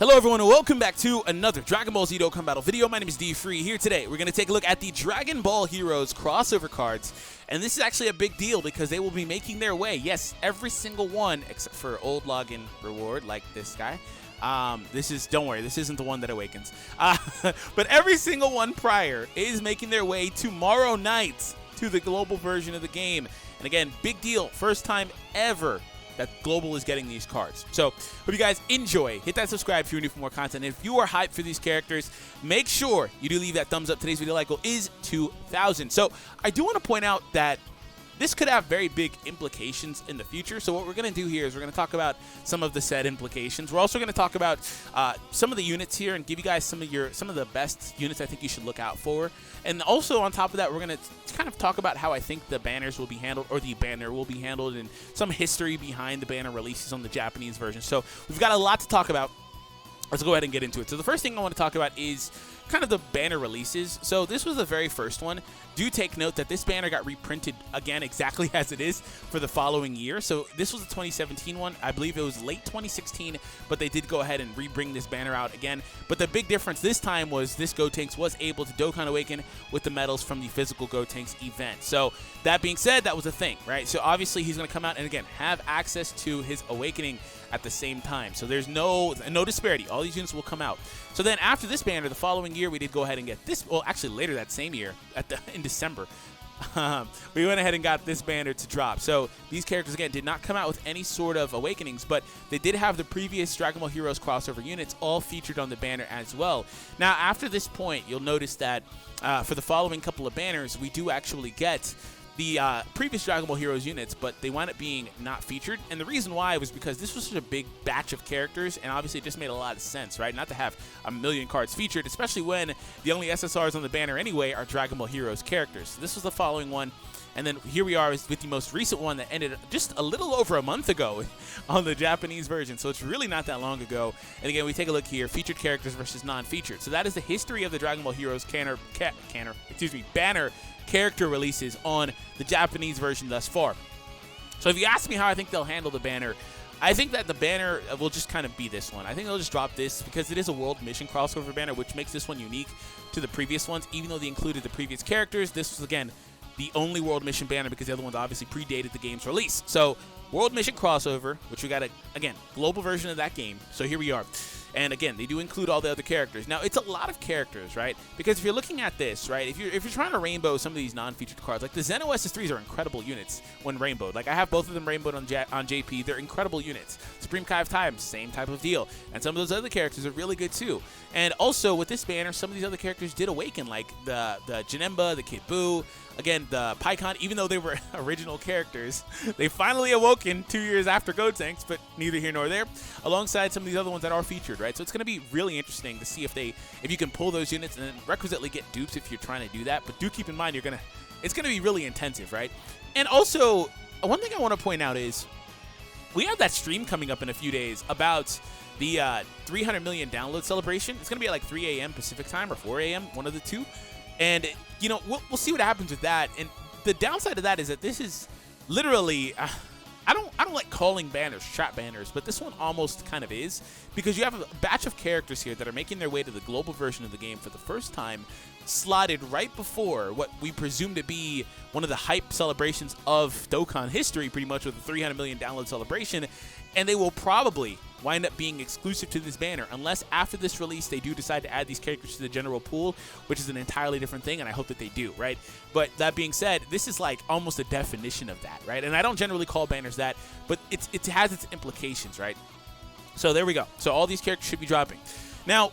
Hello everyone and welcome back to another Dragon Ball Z Dokkan Battle video. My name is DFree. Here today we're going to take a look at the Dragon Ball Heroes crossover cards. And this is actually a big deal because they will be making their way. Yes, every single one except for old login reward like this guy. Don't worry, this isn't the one that awakens. But every single one prior is making their way tomorrow night to the global version of the game. And again, big deal, first time ever that Global is getting these cards. So, hope you guys enjoy. Hit that subscribe if you're new for more content. And if you are hyped for these characters, make sure you do leave that thumbs up. Today's video like goal is 2,000. So, I do want to point out that this could have very big implications in the future. So what we're going to do here is we're going to talk about some of the said implications. We're also going to talk about some of the units here and give you guys some of the best units I think you should look out for. And also on top of that, we're going to kind of talk about how I think the banners will be handled, or the banner will be handled, and some history behind the banner releases on the Japanese version. So we've got a lot to talk about. Let's go ahead and get into it. So the first thing I want to talk about is kind of the banner releases. So this was the very first one. Do take note that this banner got reprinted again exactly as it is for the following year. So this was the 2017 one. I believe it was late 2016, but they did go ahead and re-bring this banner out again. But the big difference this time was this Gotenks was able to Dokkan Awaken with the medals from the physical Gotenks event. So that being said, that was a thing, right? So obviously he's going to come out and again have access to his awakening at the same time. So there's no disparity. All these units will come out. So then after this banner, the following year, we did go ahead and get this. Well, actually later that same year, in December, we went ahead and got this banner to drop. So these characters, again, did not come out with any sort of awakenings, but they did have the previous Dragon Ball Heroes crossover units all featured on the banner as well. Now, after this point, you'll notice that for the following couple of banners, we do actually get the previous Dragon Ball Heroes units, but they wound up being not featured. And the reason why was because this was such a big batch of characters, and obviously it just made a lot of sense, right? Not to have a million cards featured, especially when the only SSRs on the banner anyway are Dragon Ball Heroes characters. So this was the following one. And then here we are with the most recent one that ended just a little over a month ago on the Japanese version. So it's really not that long ago. And again, we take a look here, featured characters versus non-featured. So that is the history of the Dragon Ball Heroes banner character releases on the Japanese version thus far. So if you ask me how I think they'll handle the banner, I think that the banner will just kind of be this one. I think they'll just drop this because it is a world mission crossover banner, which makes this one unique to the previous ones. Even though they included the previous characters, this was, again, the only world mission banner because the other ones obviously predated the game's release. So world mission crossover, which we got, again, global version of that game. So here we are. And again, they do include all the other characters. Now, it's a lot of characters, right? Because if you're looking at this, right, if you're trying to rainbow some of these non-featured cards, like the Zeno SS3s are incredible units when rainbowed. Like, I have both of them rainbowed on JP. They're incredible units. Supreme Kai of Time, same type of deal. And some of those other characters are really good, too. And also, with this banner, some of these other characters did awaken, like the Janemba, the Kid Buu, again, the Pycon, even though they were original characters, they finally awoken 2 years after Gotenks, but neither here nor there, alongside some of these other ones that are featured, right? So it's going to be really interesting to see if you can pull those units and then requisitely get dupes if you're trying to do that. But do keep in mind, it's going to be really intensive, right? And also, one thing I want to point out is we have that stream coming up in a few days about the 300 million download celebration. It's going to be at like 3 a.m. Pacific time or 4 a.m., one of the two. And, you know, we'll see what happens with that. And the downside of that is that this is literally, I don't like calling banners trap banners, but this one almost kind of is, because you have a batch of characters here that are making their way to the global version of the game for the first time, slotted right before what we presume to be one of the hype celebrations of Dokkan history, pretty much, with the 300 million download celebration. And they will probably wind up being exclusive to this banner, unless after this release they do decide to add these characters to the general pool, which is an entirely different thing, and I hope that they do, right? But that being said, this is like almost a definition of that, right? And I don't generally call banners that, but it has its implications, right? So there we go. So all these characters should be dropping. Now,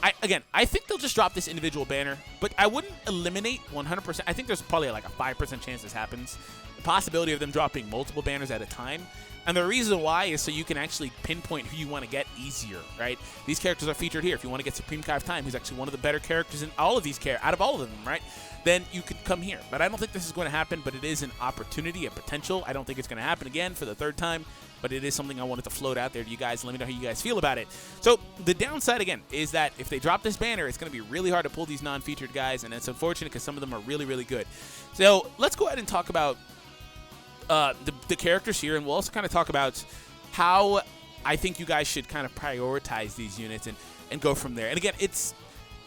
I think they'll just drop this individual banner, but I wouldn't eliminate 100%. I think there's probably like a 5% chance this happens. The possibility of them dropping multiple banners at a time. And the reason why is so you can actually pinpoint who you want to get easier, right? These characters are featured here. If you want to get Supreme Kai of Time, who's actually one of the better characters in all of these out of all of them, right? Then you could come here. But I don't think this is going to happen, but it is an opportunity, a potential. I don't think it's going to happen again for the third time, but it is something I wanted to float out there to you guys. Let me know how you guys feel about it. So the downside, again, is that if they drop this banner, it's going to be really hard to pull these non-featured guys, and it's unfortunate because some of them are really, really good. So let's go ahead and talk about the characters here, and we'll also kind of talk about how I think you guys should kind of prioritize these units and go from there. And again, it's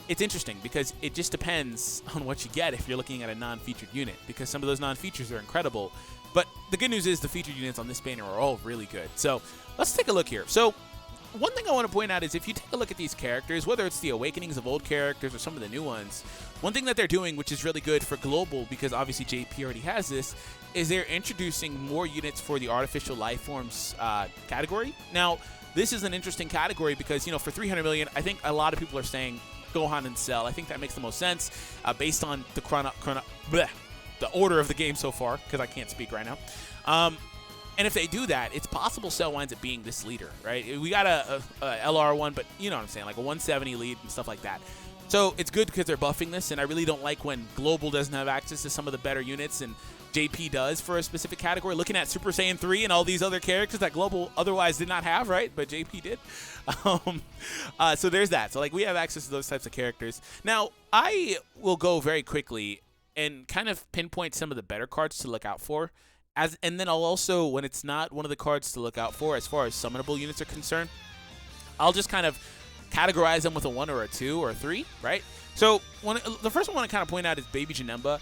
interesting because it just depends on what you get if you're looking at a non-featured unit, because some of those non-features are incredible. But the good news is the featured units on this banner are all really good. So let's take a look here. So one thing I want to point out is if you take a look at these characters, whether it's the awakenings of old characters or some of the new ones, one thing that they're doing, which is really good for global, because obviously JP already has this, is they're introducing more units for the artificial life forms category. Now, this is an interesting category because, you know, for 300 million, I think a lot of people are saying Gohan and Cell. I think that makes the most sense based on the the order of the game so far, because I can't speak right now. And if they do that, it's possible Cell winds up being this leader, right? We got a LR one, but you know what I'm saying, like a 170 lead and stuff like that. So it's good because they're buffing this, and I really don't like when Global doesn't have access to some of the better units and JP does for a specific category. Looking at Super Saiyan 3 and all these other characters that Global otherwise did not have, right? But JP did. So there's that. So like we have access to those types of characters. Now, I will go very quickly and kind of pinpoint some of the better cards to look out for. And then I'll also, when it's not one of the cards to look out for as far as summonable units are concerned, I'll just kind of categorize them with a 1 or a 2 or a 3, right? So the first one I want to kind of point out is Baby Janemba.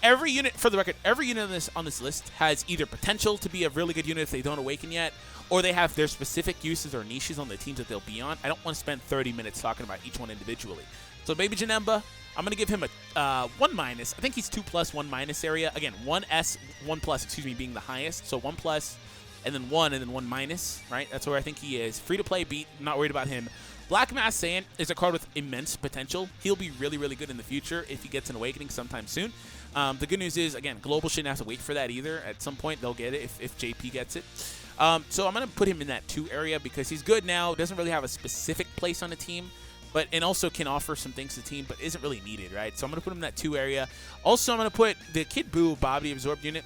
Every unit, for the record, every unit on this list has either potential to be a really good unit if they don't awaken yet, or they have their specific uses or niches on the teams that they'll be on. I don't want to spend 30 minutes talking about each one individually. So Baby Janemba, I'm going to give him a 1-. I think he's 2+, 1- area. Again, 1S, 1+, excuse me, being the highest. So 1+, and then 1, and then 1-, right? That's where I think he is. Free to play beat, not worried about him. Black Mass Saiyan is a card with immense potential. He'll be really, really good in the future if he gets an awakening sometime soon. The good news is, again, Global shouldn't have to wait for that either. At some point, they'll get it if JP gets it. So I'm going to put him in that 2 area because he's good now. Doesn't really have a specific place on the team, and also can offer some things to the team, but isn't really needed, right? So I'm going to put him in that 2 area. Also, I'm going to put the Kid Buu Bobby Absorbed unit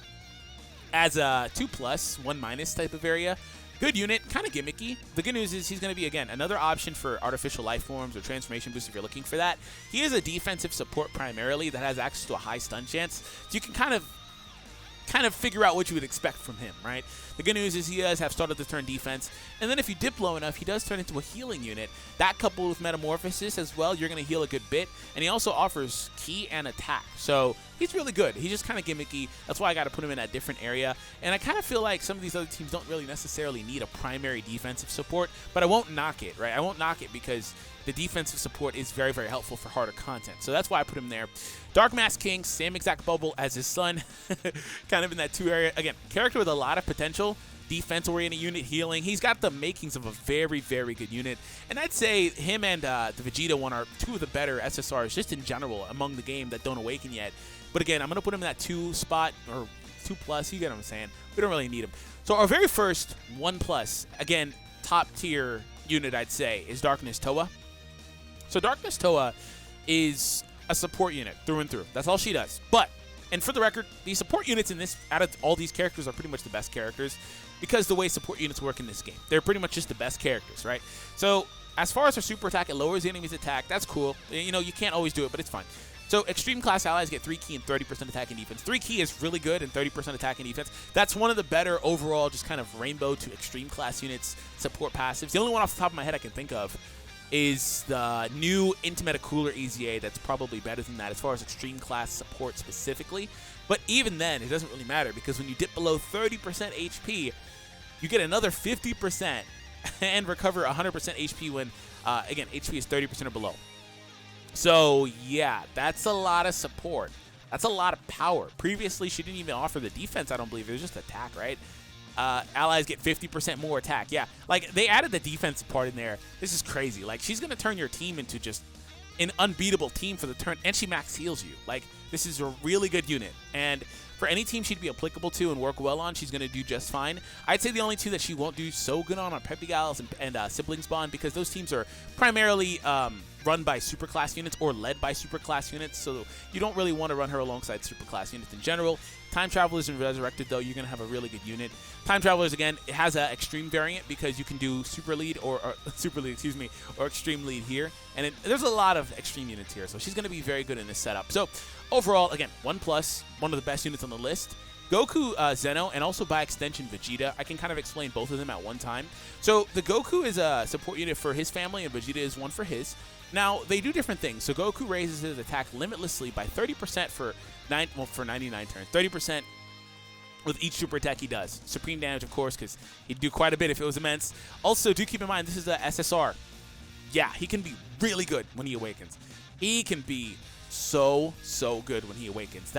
as a 2+, 1- type of area. Good unit, kind of gimmicky. The good news is he's going to be, again, another option for artificial life forms or transformation boost if you're looking for that. He is a defensive support primarily that has access to a high stun chance. So you can kind of figure out what you would expect from him, right? The good news is he does have start of the turn defense, and then if you dip low enough, he does turn into a healing unit. That coupled with Metamorphosis as well, you're going to heal a good bit, and he also offers Ki and attack. So he's really good. He's just kind of gimmicky. That's why I got to put him in that different area, and I kind of feel like some of these other teams don't really necessarily need a primary defensive support, but I won't knock it, right? I won't knock it because the defensive support is very, very helpful for harder content. So that's why I put him there. Dark Mask King, same exact bubble as his son. Kind of in that 2 area. Again, character with a lot of potential. Defense-oriented unit, healing. He's got the makings of a very, very good unit. And I'd say him and the Vegeta one are 2 of the better SSRs just in general among the game that don't awaken yet. But again, I'm going to put him in that 2 spot, or 2+. You get what I'm saying. We don't really need him. So our very first 1+, again, top-tier unit, I'd say, is Darkness Toa. So Darkness Toa is a support unit through and through. That's all she does. But, and for the record, the support units in this, out of all these characters, are pretty much the best characters because the way support units work in this game. They're pretty much just the best characters, right? So as far as her super attack, it lowers the enemy's attack. That's cool. You know, you can't always do it, but it's fine. So extreme class allies get 3 Ki and 30% attack and defense. 3 Ki is really good and 30% attack and defense. That's one of the better overall just kind of rainbow to extreme class units support passives. The only one off the top of my head I can think of is the new Intimate Cooler EZA that's probably better than that as far as extreme class support specifically. But even then, it doesn't really matter because when you dip below 30% HP, you get another 50% and recover 100% HP when, again, HP is 30% or below. So, yeah, that's a lot of support. That's a lot of power. Previously, she didn't even offer the defense, I don't believe. It was just attack, right? Allies get 50% more attack. Yeah, like, they added the defensive part in there. This is crazy. Like, she's going to turn your team into just an unbeatable team for the turn, and she max heals you. Like, this is a really good unit. And for any team she'd be applicable to and work well on, she's going to do just fine. I'd say the only 2 that she won't do so good on are Peppy Gals and Sibling Spawn, because those teams are primarily run by superclass units or led by superclass units, so you don't really want to run her alongside superclass units in general. Time Travelers and Resurrected, though, you're going to have a really good unit. Time Travelers, again, it has an extreme variant because you can do super lead or super lead, excuse me, or extreme lead here, and there's a lot of extreme units here, so she's going to be very good in this setup. So overall, again, 1+, one of the best units on the list. Goku, Zeno, and also by extension Vegeta. I can kind of explain both of them at one time. So the Goku is a support unit for his family, and Vegeta is one for his. Now, they do different things. So Goku raises his attack limitlessly by 30% for 99 turns. 30% with each super attack he does. Supreme damage, of course, because he'd do quite a bit if it was immense. Also, do keep in mind, this is a SSR. Yeah, he can be really good when he awakens. He can be so good when he awakens.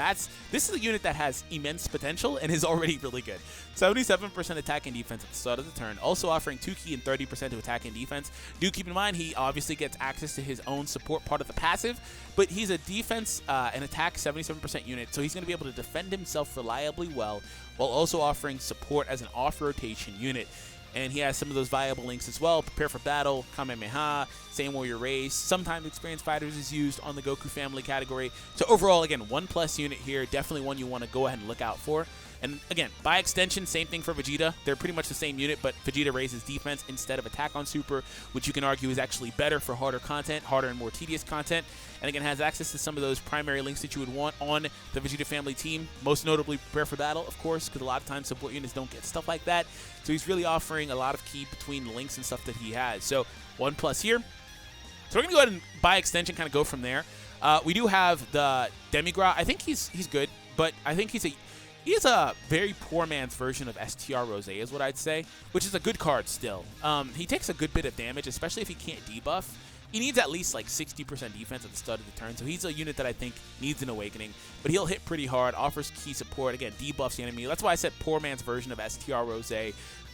This is a unit that has immense potential and is already really good. 77% attack and defense at the start of the turn, also offering 2 key and 30% to attack and defense. Do keep in mind he obviously gets access to his own support part of the passive, but he's a defense and attack 77% unit, so he's going to be able to defend himself reliably well while also offering support as an off-rotation unit. And he has some of those viable links as well. Prepare for battle, Kamehameha, Saiyan Warrior Race. Sometimes Experienced Fighters is used on the Goku family category. So overall, again, 1+ unit here. Definitely one you want to go ahead and look out for. And again, by extension, same thing for Vegeta. They're pretty much the same unit, but Vegeta raises defense instead of attack on Super, which you can argue is actually better for harder content, harder and more tedious content. And again, has access to some of those primary links that you would want on the Vegeta family team. Most notably, Prepare for Battle, of course, because a lot of times support units don't get stuff like that. So he's really offering a lot of key between the links and stuff that he has. So 1+ here. So we're going to go ahead and, by extension, kind of go from there. We do have the Demigra. I think he's good, but I think he's a very poor man's version of STR Rose, is what I'd say, which is a good card still. He takes a good bit of damage, especially if he can't debuff. He needs at least like 60% defense at the start of the turn, so he's a unit that I think needs an awakening. But he'll hit pretty hard, offers key support, again, debuffs the enemy. That's why I said poor man's version of STR Rose.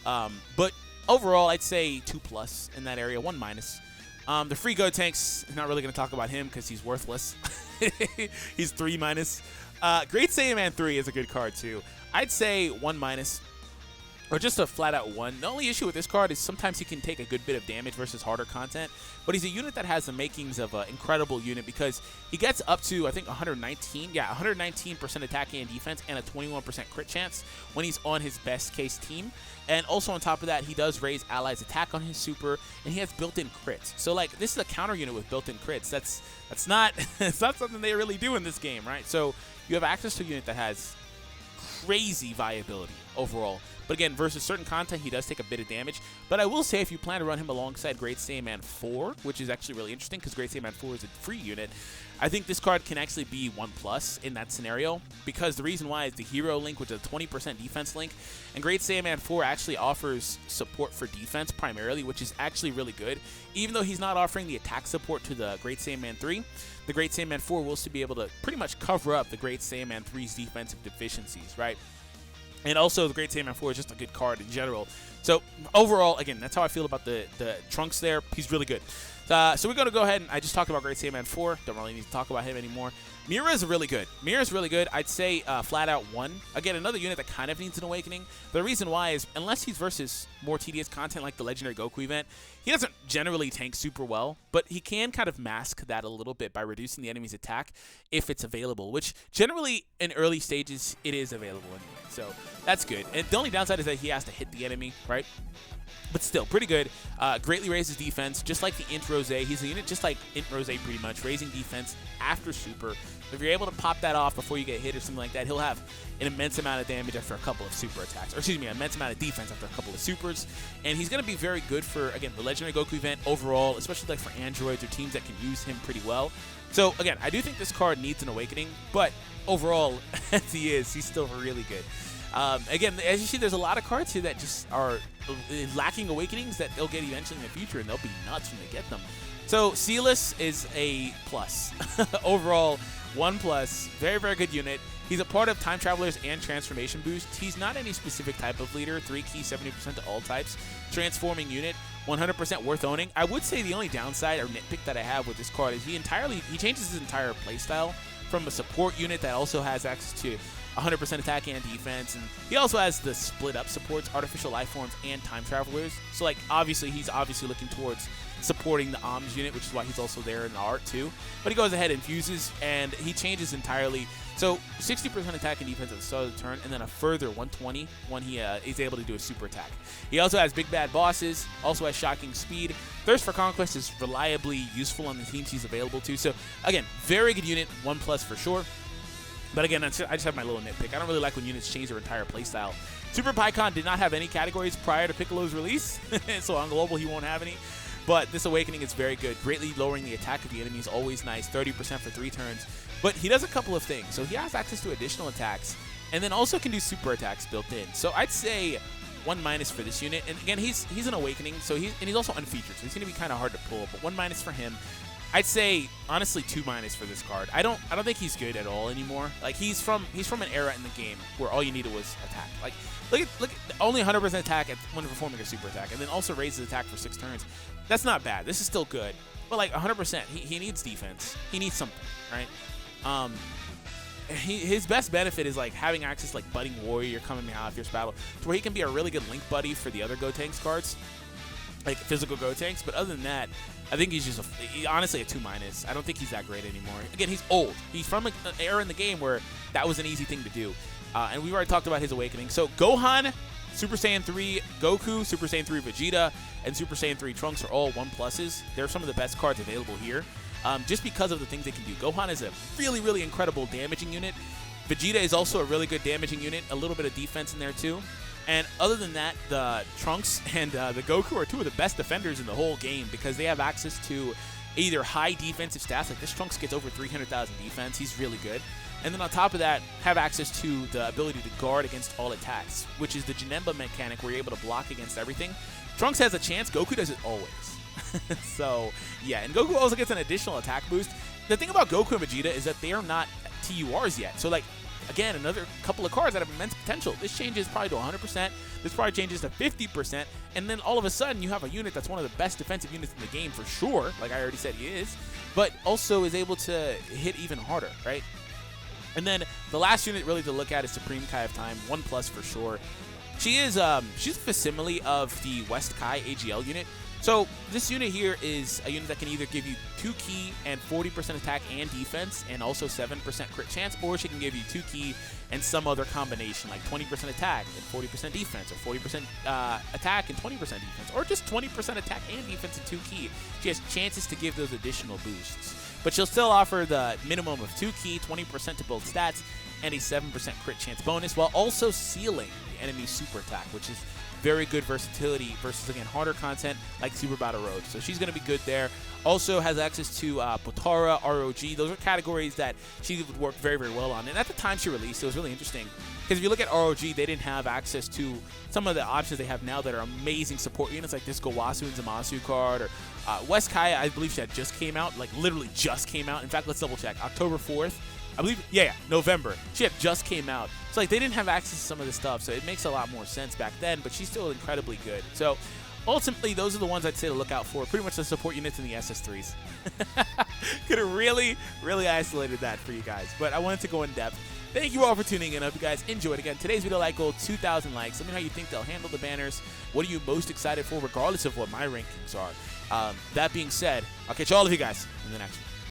But overall, I'd say 2+ in that area, 1-. The free Gotenks, not really going to talk about him because he's worthless. He's 3-. Great Saiyaman 3 is a good card too. I'd say 1-, or just a flat-out 1. The only issue with this card is sometimes he can take a good bit of damage versus harder content, but he's a unit that has the makings of an incredible unit because he gets up to, I think, 119% attack and defense and a 21% crit chance when he's on his best-case team. And also on top of that, he does raise allies' attack on his super, and he has built-in crits. So, like, this is a counter unit with built-in crits. That's not it's not something they really do in this game, right? So you have access to a unit that has crazy viability overall. But again, versus certain content, he does take a bit of damage. But I will say, if you plan to run him alongside Great Saiyaman 4, which is actually really interesting because Great Saiyaman 4 is a free unit, I think this card can actually be 1+ in that scenario, because the reason why is the hero link, which is a 20% defense link, and Great Saiyaman 4 actually offers support for defense primarily, which is actually really good. Even though he's not offering the attack support to the Great Saiyaman 3, the Great Saiyaman 4 will still be able to pretty much cover up the Great Saiyaman 3's defensive deficiencies, right? And also, the Great Saiyaman 4 is just a good card in general. So, overall, again, that's how I feel about the Trunks there. He's really good. So we're going to go ahead and I just talked about Great Saiyaman 4. Don't really need to talk about him anymore. Mira is really good. Mira is really good. I'd say flat out 1. Again, another unit that kind of needs an awakening. The reason why is, unless he's versus more tedious content like the Legendary Goku event, he doesn't generally tank super well, but he can kind of mask that a little bit by reducing the enemy's attack if it's available, which generally in early stages it is available anyway. So that's good. And the only downside is that he has to hit the enemy, right? But still, pretty good. Greatly raises defense, just like the Int Rose. He's a unit just like Int Rose pretty much, raising defense after super. If you're able to pop that off before you get hit or something like that, he'll have an immense amount of damage after a couple of super attacks. Or excuse me, an immense amount of defense after a couple of supers. And he's going to be very good for, again, the Legendary Goku event overall, especially like for androids or teams that can use him pretty well. So, again, I do think this card needs an awakening, but overall, as he is, he's still really good. Again, as you see, there's a lot of cards here that just are lacking awakenings that they'll get eventually in the future, and they'll be nuts when they get them. So, Sealess is a plus. Overall, 1+. Very, very good unit. He's a part of Time Travelers and Transformation Boost. He's not any specific type of leader. 3 key, 70% to all types. Transforming unit. 100% worth owning. I would say the only downside or nitpick that I have with this card is he changes his entire playstyle from a support unit that also has access to 100% attack and defense, and he also has the split up supports, Artificial Lifeforms and Time Travelers. So like he's obviously looking towards supporting the ARMS unit, which is why he's also there in the art too. But he goes ahead and fuses, and he changes entirely. So 60% attack and defense at the start of the turn, and then a further 120 when he is able to do a super attack. He also has big bad bosses, also has shocking speed. Thirst for Conquest is reliably useful on the teams he's available to. So again, very good unit, 1+ for sure. But again, I just have my little nitpick. I don't really like when units change their entire playstyle. Super Pycon did not have any categories prior to Piccolo's release, so on global he won't have any. But this Awakening is very good, greatly lowering the attack of the enemy is always nice, 30% for 3 turns. But he does a couple of things. So he has access to additional attacks, and then also can do super attacks built in. So I'd say 1- for this unit. And again, he's an Awakening, so he's also unfeatured, so he's going to be kind of hard to pull. But 1- for him. I'd say honestly 2- for this card. I don't think he's good at all anymore. Like he's from an era in the game where all you needed was attack. Like look at only 100% attack when performing a super attack, and then also raises attack for 6 turns. That's not bad. This is still good, but like 100%, he needs defense. He needs something, right? His best benefit is like having access to like Budding Warrior, coming out of Fierce Battle, to where he can be a really good link buddy for the other Gotenks cards, like physical Gotenks. But other than that, I think he's just honestly a 2-. I don't think he's that great anymore. Again, he's old. He's from an era in the game where that was an easy thing to do. And we've already talked about his Awakening. So Gohan, Super Saiyan 3 Goku, Super Saiyan 3 Vegeta, and Super Saiyan 3 Trunks are all 1+s. They're some of the best cards available here, just because of the things they can do. Gohan is a really, really incredible damaging unit. Vegeta is also a really good damaging unit, a little bit of defense in there too. And other than that, the Trunks and the Goku are 2 of the best defenders in the whole game because they have access to either high defensive stats, like this Trunks gets over 300,000 defense, he's really good. And then on top of that, have access to the ability to guard against all attacks, which is the Janemba mechanic where you're able to block against everything. Trunks has a chance, Goku does it always. So, yeah, and Goku also gets an additional attack boost. The thing about Goku and Vegeta is that they are not TURs yet. So, like, again, another couple of cards that have immense potential. This changes probably to 100%. This probably changes to 50%. And then all of a sudden, you have a unit that's one of the best defensive units in the game for sure. Like I already said, he is. But also is able to hit even harder, right? And then the last unit really to look at is Supreme Kai of Time. 1+ for sure. She is she's a facsimile of the West Kai AGL unit. So this unit here is a unit that can either give you 2 ki and 40% attack and defense, and also 7% crit chance, or she can give you 2 ki and some other combination, like 20% attack and 40% defense, or 40% attack and 20% defense, or just 20% attack and defense and 2 ki. She has chances to give those additional boosts. But she'll still offer the minimum of 2 ki, 20% to both stats, and a 7% crit chance bonus, while also sealing the enemy's super attack, which is very good versatility versus, again, harder content like Super Battle Road. So she's going to be good there. Also has access to Potara, ROG. Those are categories that she would work very, very well on. And at the time she released, it was really interesting. Because if you look at ROG, they didn't have access to some of the options they have now that are amazing support units, like this Gowasu and Zamasu card, or West Kai, I believe she had just came out, like literally just came out. In fact, let's double check. October 4th. I believe, yeah, November. She had just came out. So, like, they didn't have access to some of this stuff, so it makes a lot more sense back then, but she's still incredibly good. So, ultimately, those are the ones I'd say to look out for. Pretty much the support units in the SS3s. Could have really, really isolated that for you guys, but I wanted to go in depth. Thank you all for tuning in. I hope you guys enjoyed. Again, today's video like goal, 2,000 likes. Let me know how you think they'll handle the banners. What are you most excited for, regardless of what my rankings are? That being said, I'll catch all of you guys in the next one.